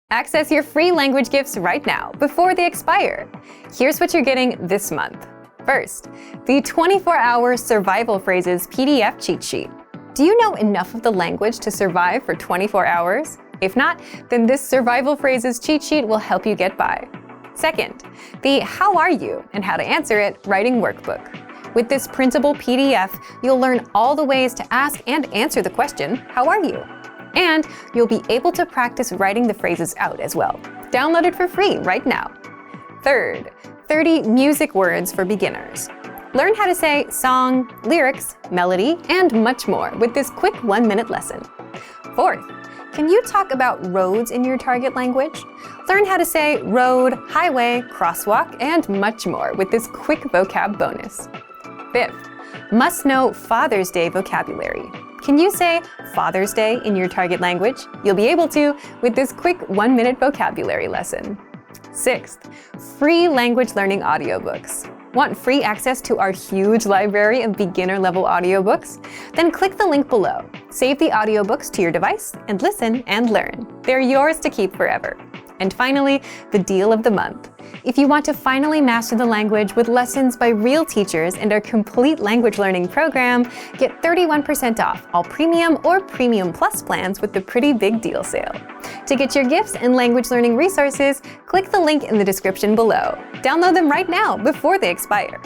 Access your free language gifts right now before they expire. Here's what you're getting this month. First, the 24-hour survival phrases PDF cheat sheet. Do you know enough of the language to survive for 24 hours? If not, then this survival phrases cheat sheet will help you get by. Second, the How Are You and How to Answer It Writing Workbook. With this printable PDF, you'll learn all the ways to ask and answer the question, How are you? And you'll be able to practice writing the phrases out as well. Download it for free right now. Third, 30 music words for beginners. Learn how to say song, lyrics, melody, and much more with this quick 1-minute lesson. Fourth, can you talk about roads in your target language? Learn how to say road, highway, crosswalk, and much more with this quick vocab bonus. Fifth, must know Father's Day vocabulary. Can you say Father's Day in your target language? You'll be able to with this quick 1-minute vocabulary lesson. Sixth, free language learning audiobooks. Want free access to our huge library of beginner-level audiobooks? Then click the link below. Save the audiobooks to your device and listen and learn. They're yours to keep forever. And finally, the deal of the month. If you want to finally master the language with lessons by real teachers and our complete language learning program, get 31% off all Premium or Premium Plus plans with the Pretty Big Deal sale. To get your gifts and language learning resources, click the link in the description below. Download them right now before they expire.